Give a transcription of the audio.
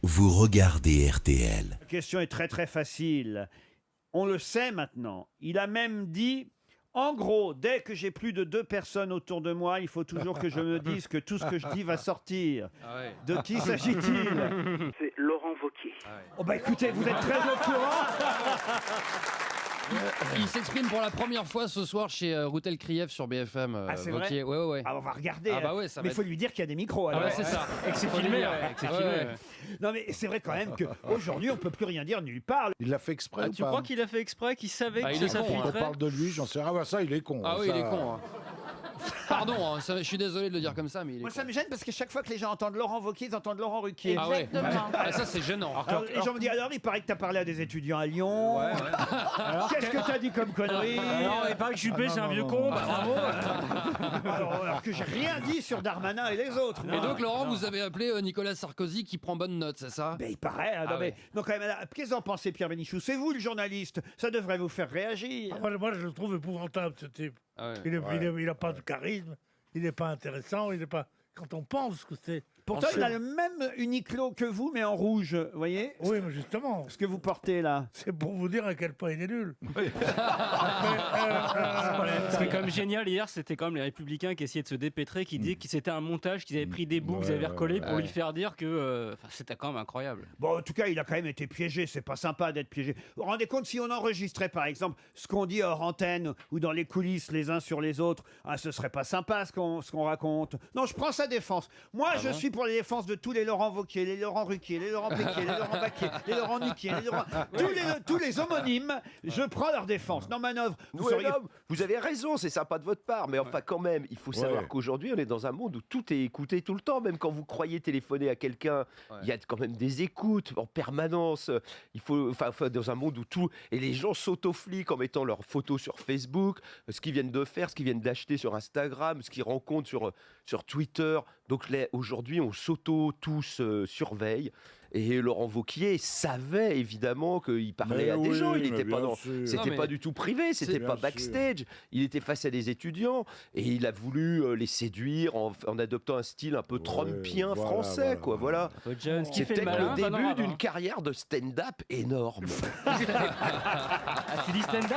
Vous regardez RTL. La question est très très facile. On le sait maintenant. Il a même dit, en gros, dès que j'ai plus de 2 personnes autour de moi, il faut toujours que je me dise que tout ce que je dis va sortir. De qui s'agit-il? C'est Laurent Wauquiez. Oh bah écoutez, vous êtes très au courant. Il s'exprime pour la première fois ce soir chez Routel Krief sur BFM. Ah, c'est vrai. Wauquiez. Ouais. Ah, on va regarder. Ah bah ouais, ça mais va il faut lui dire qu'il y a des micros. Ah alors. ouais, c'est ça. Et que c'est filmé, ouais, et que c'est filmé. Ouais. Non mais c'est vrai quand même qu'aujourd'hui on peut plus rien dire nulle part. Il l'a fait exprès ou Tu pas crois qu'il a fait exprès, qu'il savait Ah, que il est ça con, hein. On filtrait parle de lui, j'en sais rien. Ah bah ça, il est con. Ah oui, ça. il est con. Hein. Pardon, hein, je suis désolé de le dire comme ça, mais il est Moi con. ça me gêne parce que chaque fois que les gens entendent Laurent Wauquiez, ils entendent Laurent Ruquier. Ah ouais. Exactement. Ah, ça c'est gênant. Alors, les gens me disent, alors il paraît que tu as parlé à des étudiants à Lyon. Qu'est-ce que tu as dit comme connerie? Alors, il paraît que Juppé, c'est un vieux con, bah bravo. alors que j'ai rien dit sur Darmanin et les autres. Et donc Laurent, vous avez appelé Nicolas Sarkozy qui prend bonne note, c'est ça? Ben, il paraît. Hein, non, Ah mais, ouais. donc, quand même, qu'est-ce que vous en pensez, Pierre Bénichou? C'est vous le journaliste. Ça devrait vous faire réagir. Moi, je le trouve épouvantable, ce type. Ah ouais. Il n'a pas de charisme, il n'est pas intéressant, il n'est pas... Quand on pense que c'est... Pourtant, il a le même Uniqlo que vous, mais en rouge. Vous voyez Oui, mais justement, ce que vous portez là? c'est pour vous dire à quel point il est nul. Ce qui est quand même génial hier, c'était quand même les Républicains qui essayaient de se dépêtrer, qui disaient que c'était un montage, qu'ils avaient pris des bouts, qu'ils avaient recollés pour lui faire dire que c'était quand même incroyable. Bon, en tout cas, il a quand même été piégé. C'est pas sympa d'être piégé. Vous vous rendez compte, si on enregistrait, par exemple, ce qu'on dit hors antenne ou dans les coulisses les uns sur les autres, ce serait pas sympa ce qu'on raconte. Non, je prends sa défense. Moi, je suis pour la défense de tous les Laurent Wauquiez, les Laurent Ruquier, les Laurent Péquier, les Laurent Baquier, les Laurent Nuquier, les Laurent... tous les homonymes, je prends leur défense. Non, Manœuvre, vous Ouais, seriez... non, vous avez raison, c'est sympa de votre part, mais enfin quand même, il faut savoir Ouais. qu'aujourd'hui on est dans un monde où tout est écouté tout le temps, même quand vous croyez téléphoner à quelqu'un, il y a quand même des écoutes en permanence. Il faut, enfin dans un monde où tout et les gens s'autofliquent en mettant leurs photos sur Facebook, ce qu'ils viennent de faire, ce qu'ils viennent d'acheter sur Instagram, ce qu'ils rencontrent sur Twitter. Donc là, aujourd'hui, on s'auto tous surveille. Et Laurent Wauquiez savait évidemment qu'il parlait Mais à des oui, gens. Il mais n'était pas bien dans, sûr. c'était Non, mais pas du tout privé, c'était bien pas sûr. backstage. Il était face à des étudiants et il a voulu les séduire en adoptant un style un peu trumpien voilà, français, voilà. quoi. Voilà. John, ce qui C'est fait le peut-être malin, le pas début grave, d'une hein. carrière de stand-up énorme. Ah, tu dis stand-up